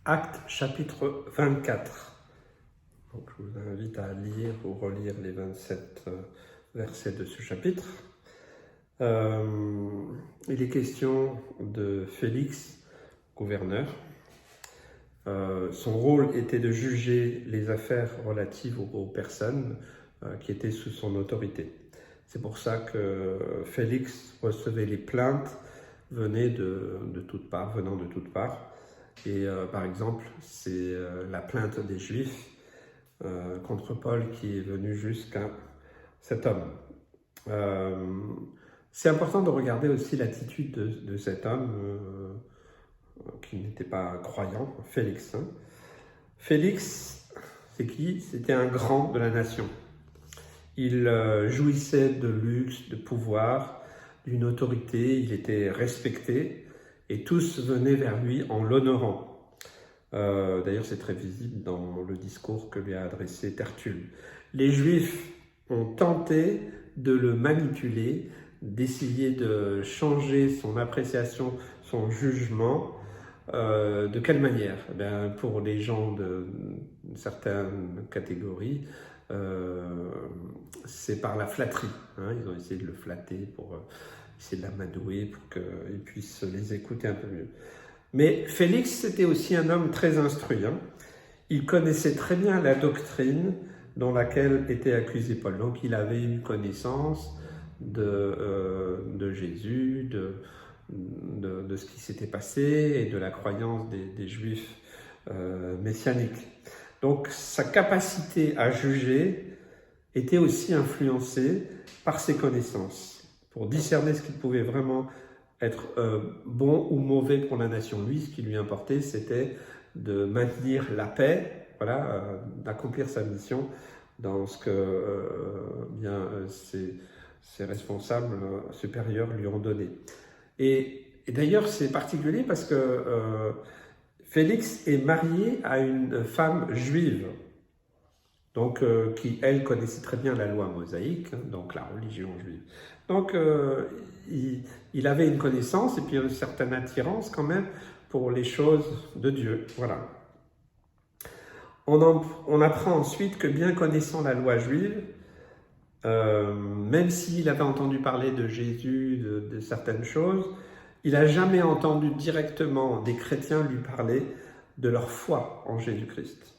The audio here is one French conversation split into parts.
Actes chapitre 24. Donc, je vous invite à lire ou relire les 27 versets de ce chapitre. Il est question de Félix, gouverneur. Son rôle était de juger les affaires relatives aux personnes qui étaient sous son autorité. C'est pour ça que Félix recevait les plaintes venant de toutes parts. Et par exemple, c'est la plainte des Juifs contre Paul qui est venue jusqu'à cet homme. C'est important de regarder aussi l'attitude de cet homme qui n'était pas croyant, Félix. Félix, c'est qui? C'était un grand de la nation. Il jouissait de luxe, de pouvoir, d'une autorité, il était respecté et tous venaient vers lui en l'honorant. D'ailleurs, c'est très visible dans le discours que lui a adressé Tertulle. Les Juifs ont tenté de le manipuler, d'essayer de changer son appréciation, son jugement. De quelle manière? Pour les gens de certaines catégories, c'est par la flatterie. Ils ont essayé de le flatter pour essayer de l'amadouer pour qu'il puisse les écouter un peu mieux. Mais Félix, c'était aussi un homme très instruit. Il connaissait très bien la doctrine dans laquelle était accusé Paul. Donc il avait eu connaissance de Jésus, de ce qui s'était passé et de la croyance des Juifs messianiques. Donc sa capacité à juger était aussi influencée par ses connaissances, pour discerner ce qui pouvait vraiment être bon ou mauvais pour la nation. Lui, ce qui lui importait, c'était de maintenir la paix, d'accomplir sa mission dans ce que ses responsables supérieurs lui ont donné. Et d'ailleurs, c'est particulier parce que Félix est marié à une femme juive, donc qui, elle, connaissait très bien la loi mosaïque, donc la religion juive. Donc, il avait une connaissance et puis une certaine attirance quand même pour les choses de Dieu. Voilà. On apprend ensuite que bien connaissant la loi juive, même s'il avait entendu parler de Jésus, de certaines choses, il n'a jamais entendu directement des chrétiens lui parler de leur foi en Jésus-Christ.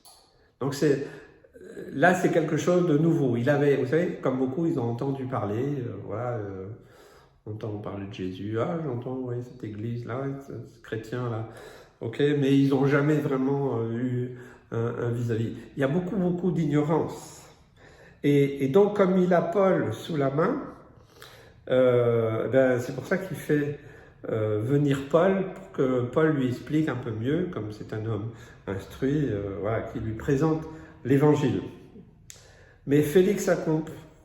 Donc là, c'est quelque chose de nouveau. Il avait, vous savez, comme beaucoup, ils ont entendu parler, on entend parler de Jésus, j'entends, cette église-là, ce chrétien-là, ok, mais ils n'ont jamais vraiment eu un vis-à-vis. Il y a beaucoup d'ignorance. Et donc, comme il a Paul sous la main, c'est pour ça qu'il fait venir Paul, pour que Paul lui explique un peu mieux, comme c'est un homme instruit, qui lui présente l'évangile. Mais Félix a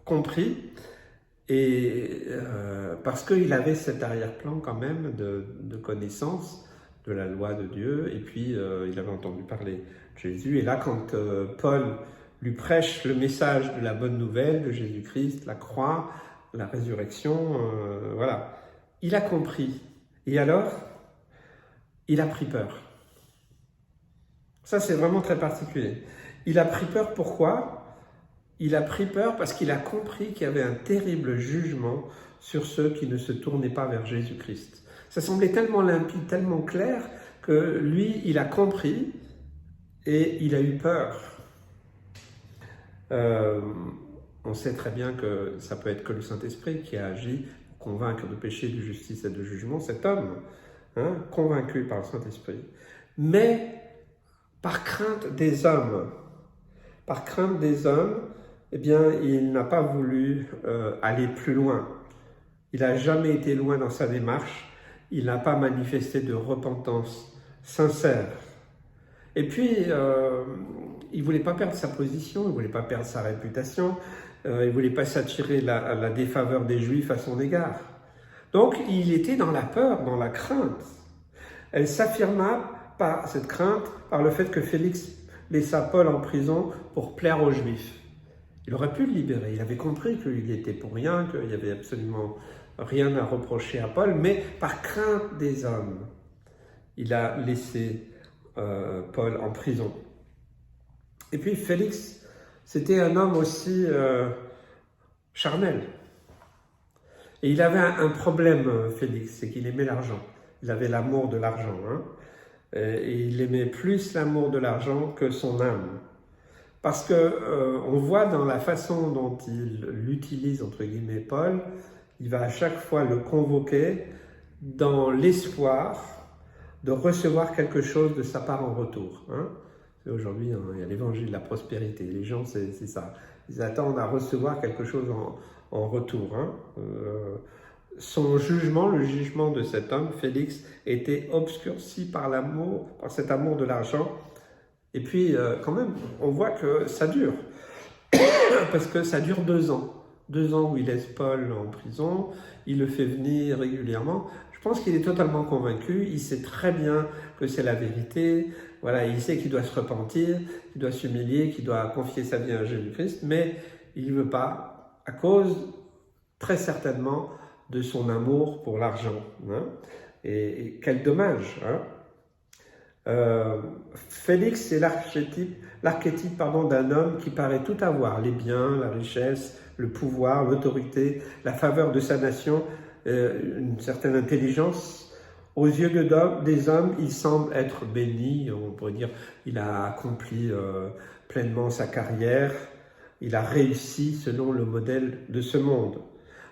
compris, et parce qu'il avait cet arrière-plan quand même de connaissance de la loi de Dieu, et puis il avait entendu parler de Jésus. Et là, quand Paul lui prêche le message de la bonne nouvelle de Jésus-Christ, la croix, la résurrection, il a compris. Et alors, il a pris peur. Ça, c'est vraiment très particulier. Il a pris peur, pourquoi? Il a pris peur parce qu'il a compris qu'il y avait un terrible jugement sur ceux qui ne se tournaient pas vers Jésus-Christ. Ça semblait tellement limpide, tellement clair, que lui, il a compris et il a eu peur. On sait très bien que ça peut être que le Saint-Esprit qui a agi pour convaincre de péché, de justice et de jugement, cet homme, convaincu par le Saint-Esprit. Mais par crainte des hommes, il n'a pas voulu aller plus loin. Il n'a jamais été loin dans sa démarche, il n'a pas manifesté de repentance sincère. Et puis, il ne voulait pas perdre sa position, il ne voulait pas perdre sa réputation, il ne voulait pas s'attirer la défaveur des Juifs à son égard. Donc, il était dans la peur, dans la crainte. Elle s'affirma par cette crainte, par le fait que Félix laissa Paul en prison pour plaire aux Juifs. Il aurait pu le libérer, il avait compris qu'il était pour rien, qu'il n'y avait absolument rien à reprocher à Paul, mais par crainte des hommes, il a laissé Paul en prison. Et puis Félix, c'était un homme aussi charnel. Et il avait un problème, Félix, c'est qu'il aimait l'argent. Il avait l'amour de l'argent. Hein, et il aimait plus l'amour de l'argent que son âme. Parce que on voit dans la façon dont il l'utilise, entre guillemets, Paul, il va à chaque fois le convoquer dans l'espoir de recevoir quelque chose de sa part en retour. Hein. Aujourd'hui, hein, il y a l'évangile de la prospérité. Les gens, c'est ça. Ils attendent à recevoir quelque chose en retour. Hein. Son jugement, le jugement de cet homme, Félix, était obscurci par l'amour, par cet amour de l'argent. Et puis, quand même, on voit que ça dure. Parce que ça dure 2 ans. 2 ans où il laisse Paul en prison, il le fait venir régulièrement. Je pense qu'il est totalement convaincu, il sait très bien que c'est la vérité. Voilà, il sait qu'il doit se repentir, qu'il doit s'humilier, qu'il doit confier sa vie à Jésus-Christ, mais il ne veut pas, à cause, très certainement, de son amour pour l'argent. Hein. Et quel dommage, hein. Félix, c'est l'archétype d'un homme qui paraît tout avoir, les biens, la richesse, le pouvoir, l'autorité, la faveur de sa nation, une certaine intelligence. Aux yeux des hommes, il semble être béni, on pourrait dire, il a accompli pleinement sa carrière, il a réussi selon le modèle de ce monde.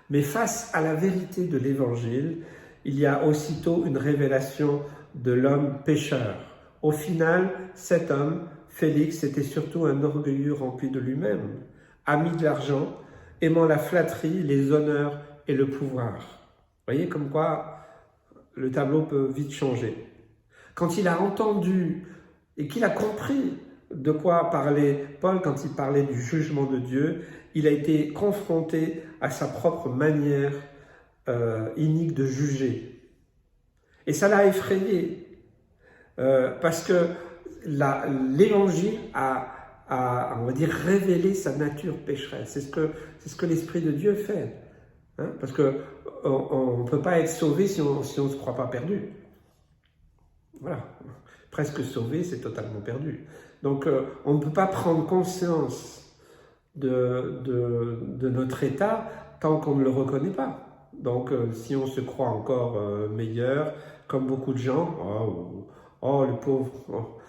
Mais face à la vérité de l'Évangile, il y a aussitôt une révélation de l'homme pécheur. Au final, cet homme, Félix, était surtout un orgueilleux rempli de lui-même, ami de l'argent, aimant la flatterie, les honneurs et le pouvoir. Vous voyez comme quoi le tableau peut vite changer. Quand il a entendu et qu'il a compris de quoi parlait Paul quand il parlait du jugement de Dieu, il a été confronté à sa propre manière inique de juger. Et ça l'a effrayé, parce que l'Évangile a, on va dire, révélé sa nature pécheresse. C'est ce que l'Esprit de Dieu fait. Hein, parce qu'on ne peut pas être sauvé si on ne se croit pas perdu. Voilà. Presque sauvé, c'est totalement perdu. Donc, on ne peut pas prendre conscience de notre état tant qu'on ne le reconnaît pas. Donc, si on se croit encore meilleur, comme beaucoup de gens, oh les pauvres,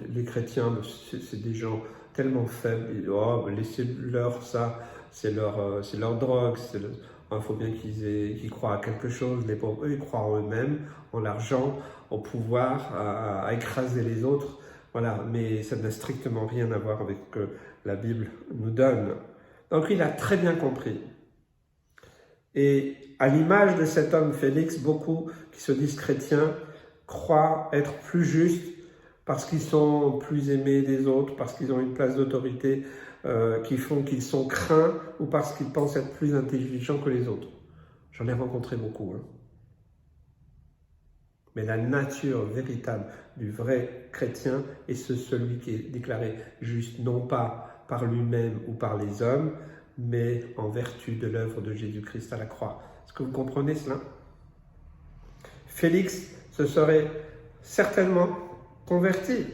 les chrétiens, c'est des gens tellement faibles, laissez-leur ça, c'est leur drogue, il faut bien qu'ils croient à quelque chose, les pauvres, eux, ils croient en eux-mêmes, en l'argent, au pouvoir, à écraser les autres, voilà, mais ça n'a strictement rien à voir avec ce que la Bible nous donne. Donc il a très bien compris. Et à l'image de cet homme Félix, beaucoup qui se disent chrétiens croient être plus justes parce qu'ils sont plus aimés des autres, parce qu'ils ont une place d'autorité qui font qu'ils sont craints ou parce qu'ils pensent être plus intelligents que les autres. J'en ai rencontré beaucoup. Hein. Mais la nature véritable du vrai chrétien est celui qui est déclaré juste non pas par lui-même ou par les hommes, mais en vertu de l'œuvre de Jésus-Christ à la croix. Est-ce que vous comprenez cela? Félix se serait certainement converti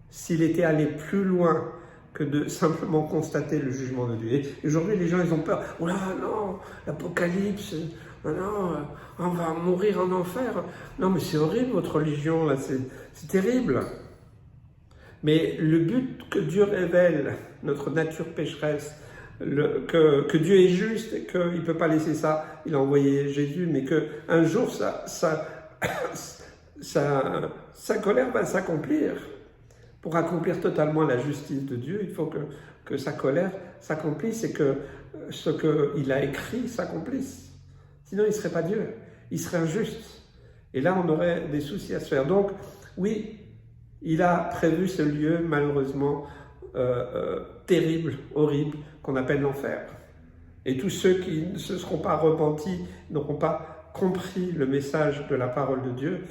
s'il était allé plus loin que de simplement constater le jugement de Dieu. Et aujourd'hui, les gens, ils ont peur. Oh là, non, l'Apocalypse, non, on va mourir en enfer. Non, mais c'est horrible, votre religion, là, c'est terrible. Mais le but que Dieu révèle, notre nature pécheresse, que Dieu est juste et qu'il ne peut pas laisser ça, il a envoyé Jésus, mais qu'un jour, sa colère va s'accomplir. Pour accomplir totalement la justice de Dieu, il faut que sa colère s'accomplisse et que ce qu'il a écrit s'accomplisse. Sinon, il ne serait pas Dieu, il serait injuste. Et là, on aurait des soucis à se faire. Donc, oui, il a prévu ce lieu, malheureusement, terrible, horrible, qu'on appelle l'enfer. Et tous ceux qui ne se seront pas repentis, n'auront pas compris le message de la parole de Dieu,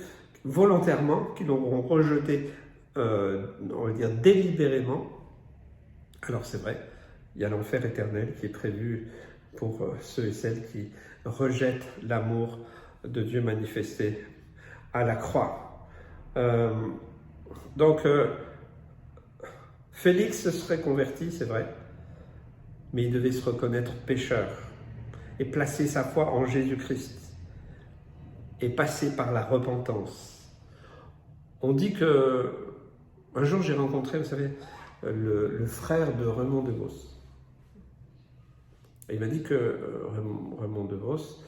volontairement, qui l'auront rejeté, on va dire délibérément, alors c'est vrai, il y a l'enfer éternel qui est prévu pour ceux et celles qui rejettent l'amour de Dieu manifesté à la croix. Donc, Félix se serait converti, c'est vrai, mais il devait se reconnaître pécheur et placer sa foi en Jésus-Christ et passer par la repentance. On dit que, un jour j'ai rencontré, vous savez, le frère de Raymond DeVos. Et il m'a dit que Raymond DeVos,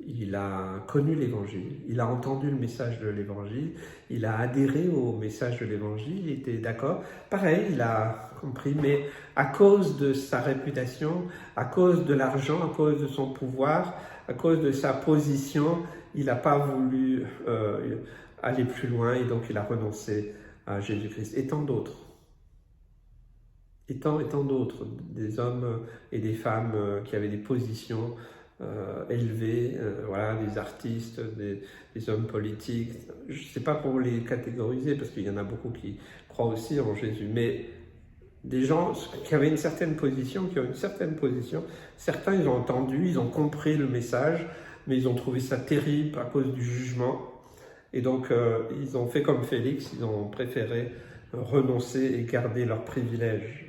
il a connu l'Évangile, il a entendu le message de l'Évangile, il a adhéré au message de l'Évangile, il était d'accord. Pareil, il a compris, mais à cause de sa réputation, à cause de l'argent, à cause de son pouvoir, à cause de sa position, il n'a pas voulu aller plus loin et donc il a renoncé à Jésus-Christ. Et tant d'autres. Et tant d'autres, des hommes et des femmes qui avaient des positions élevés, voilà, des artistes, des hommes politiques. Je ne sais pas pour les catégoriser, parce qu'il y en a beaucoup qui croient aussi en Jésus, mais des gens qui avaient une certaine position, qui ont une certaine position, certains ils ont entendu, ils ont compris le message, mais ils ont trouvé ça terrible à cause du jugement, et donc ils ont fait comme Félix, ils ont préféré renoncer et garder leurs privilèges.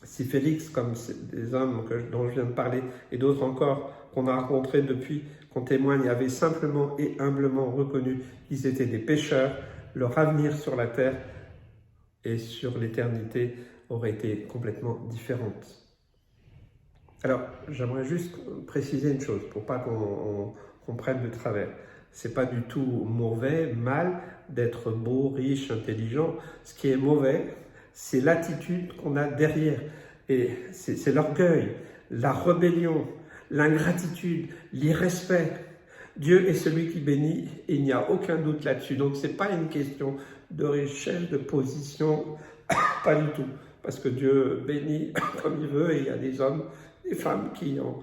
Si Félix, comme des hommes dont je viens de parler, et d'autres encore qu'on a rencontrés depuis, qu'on témoigne, avaient simplement et humblement reconnu qu'ils étaient des pécheurs, leur avenir sur la terre et sur l'éternité aurait été complètement différente. Alors, j'aimerais juste préciser une chose, pour pas qu'on prenne de travers. C'est pas du tout mauvais, mal, d'être beau, riche, intelligent. Ce qui est mauvais, c'est l'attitude qu'on a derrière. Et c'est l'orgueil, la rébellion, l'ingratitude, l'irrespect. Dieu est celui qui bénit et il n'y a aucun doute là-dessus. Donc ce n'est pas une question de richesse, de position, pas du tout. Parce que Dieu bénit comme il veut et il y a des hommes, des femmes qui ont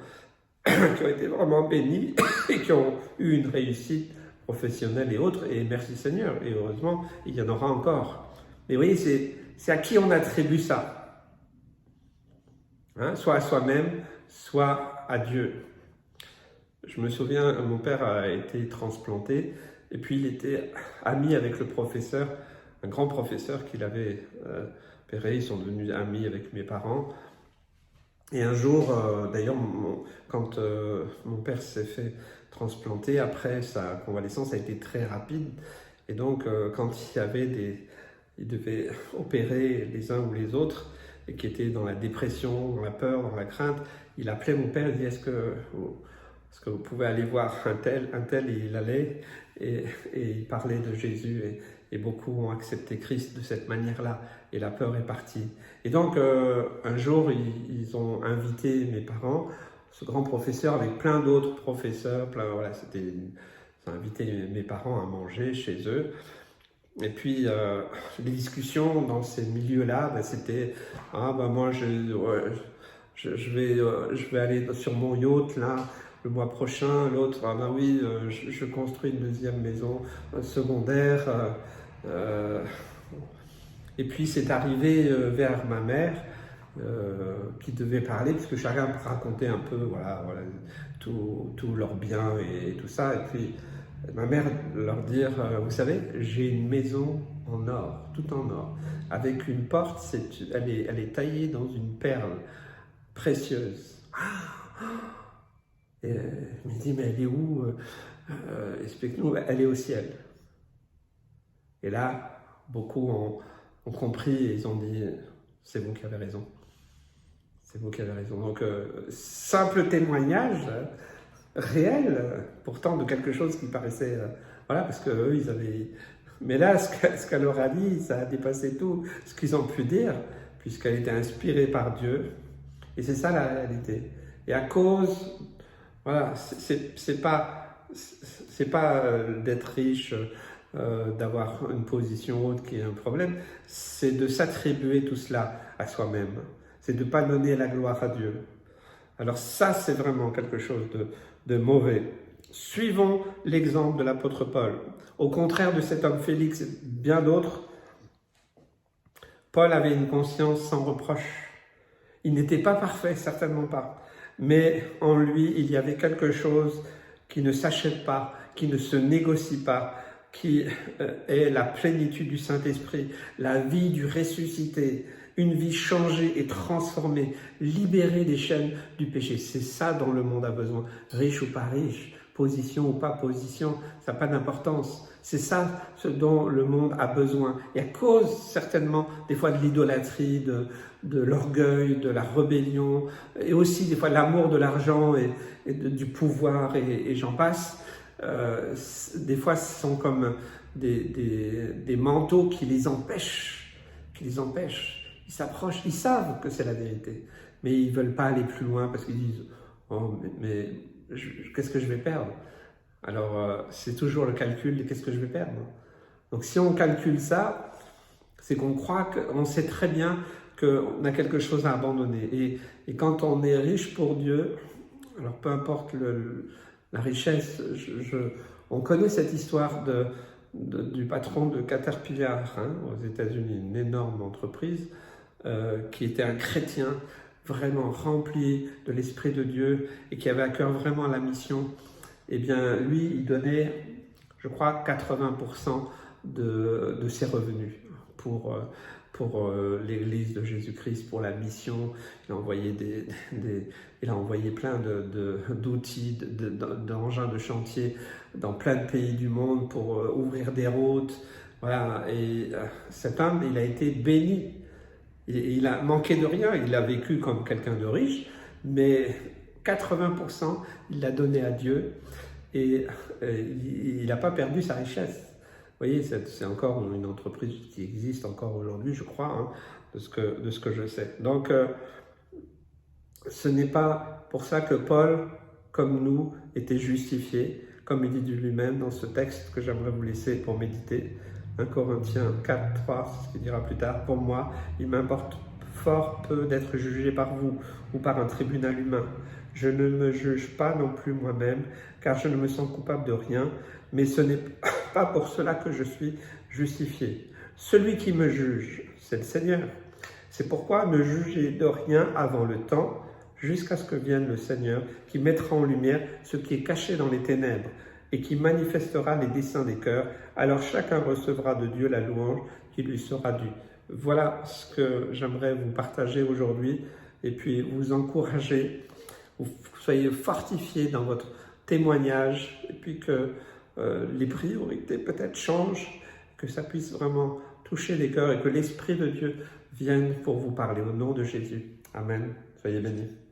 été vraiment bénis et qui ont eu une réussite professionnelle et autres. Et merci Seigneur. Et heureusement, il y en aura encore. Mais vous voyez, c'est à qui on attribue ça, hein, soit à soi-même, soit à Dieu. Je me souviens, mon père a été transplanté et puis il était ami avec le professeur, un grand professeur qu'il avait opéré. Ils sont devenus amis avec mes parents. Et un jour, d'ailleurs, quand mon père s'est fait transplanter, après sa convalescence a été très rapide. Et donc, quand il y avait ils devaient opérer les uns ou les autres, et qui étaient dans la dépression, dans la peur, dans la crainte, il appelait mon père, il dit, est-ce que vous pouvez aller voir un tel, et il allait, et il parlait de Jésus, et beaucoup ont accepté Christ de cette manière-là, et la peur est partie. Et donc, un jour, ils ont invité mes parents, ce grand professeur, avec plein d'autres professeurs, voilà, ils ont invité mes parents à manger chez eux. Et puis, les discussions dans ces milieux-là, c'était « Ah, moi, je vais aller sur mon yacht, là, le mois prochain. » L'autre « Ah, oui, je construis une deuxième maison secondaire. » Et puis, c'est arrivé vers ma mère, qui devait parler, parce que chacun racontait un peu, voilà tout leur bien et tout ça. Et puis, ma mère leur dire, vous savez, j'ai une maison en or, tout en or, avec une porte, elle est taillée dans une perle précieuse. Et elle me dit, mais elle est où? Explique-nous. Elle est au ciel. Et là, beaucoup ont compris et ils ont dit, c'est vous qui avez raison. C'est vous qui avez raison. Donc, simple témoignage réel, pourtant de quelque chose qui paraissait, voilà, parce que eux, ils avaient, mais là, ce qu'elle leur a dit, ça a dépassé tout ce qu'ils ont pu dire, puisqu'elle était inspirée par Dieu, et c'est ça la réalité. Et à cause, voilà, c'est pas d'être riche, d'avoir une position haute qui est un problème, c'est de s'attribuer tout cela à soi-même, c'est de ne pas donner la gloire à Dieu. Alors ça, c'est vraiment quelque chose de mauvais. Suivons l'exemple de l'apôtre Paul. Au contraire de cet homme Félix et bien d'autres, Paul avait une conscience sans reproche. Il n'était pas parfait, certainement pas. Mais en lui, il y avait quelque chose qui ne s'achète pas, qui ne se négocie pas, qui est la plénitude du Saint-Esprit, la vie du ressuscité, une vie changée et transformée, libérée des chaînes du péché. C'est ça dont le monde a besoin, riche ou pas riche, position ou pas position, ça n'a pas d'importance. C'est ça ce dont le monde a besoin. Et à cause certainement des fois de l'idolâtrie, de l'orgueil, de la rébellion, et aussi des fois de l'amour de l'argent et du pouvoir, et j'en passe, des fois ce sont comme des manteaux qui les empêchent. Ils s'approchent, ils savent que c'est la vérité, mais ils ne veulent pas aller plus loin parce qu'ils disent « Oh, mais qu'est-ce que je vais perdre ?» Alors, c'est toujours le calcul de « qu'est-ce que je vais perdre ?» Donc, si on calcule ça, c'est qu'on croit qu'on sait très bien qu'on a quelque chose à abandonner. Et quand on est riche pour Dieu, alors peu importe la richesse, on connaît cette histoire du patron de Caterpillar aux États-Unis, une énorme entreprise, qui était un chrétien vraiment rempli de l'Esprit de Dieu et qui avait à cœur vraiment la mission. Eh bien, lui, il donnait, je crois, 80% de ses revenus pour l'Église de Jésus-Christ, pour la mission. Il a envoyé, il a envoyé plein d'outils, d'engins de chantier dans plein de pays du monde pour ouvrir des routes. Voilà. Et cet homme, il a été béni. Il a manqué de rien, il a vécu comme quelqu'un de riche, mais 80%, il l'a donné à Dieu et il n'a pas perdu sa richesse. Vous voyez, c'est encore une entreprise qui existe encore aujourd'hui, je crois, de ce que je sais. Donc, ce n'est pas pour ça que Paul, comme nous, était justifié, comme il dit de lui-même dans ce texte que j'aimerais vous laisser pour méditer. 1 Corinthiens 4, 3, c'est ce qu'il dira plus tard. Pour moi, il m'importe fort peu d'être jugé par vous ou par un tribunal humain. Je ne me juge pas non plus moi-même, car je ne me sens coupable de rien, mais ce n'est pas pour cela que je suis justifié. Celui qui me juge, c'est le Seigneur. C'est pourquoi ne jugez de rien avant le temps, jusqu'à ce que vienne le Seigneur, qui mettra en lumière ce qui est caché dans les ténèbres, et qui manifestera les desseins des cœurs. Alors chacun recevra de Dieu la louange qui lui sera due. Voilà ce que j'aimerais vous partager aujourd'hui et puis vous encourager, vous soyez fortifiés dans votre témoignage et puis que les priorités peut-être changent, que ça puisse vraiment toucher les cœurs et que l'Esprit de Dieu vienne pour vous parler au nom de Jésus. Amen. Soyez bénis.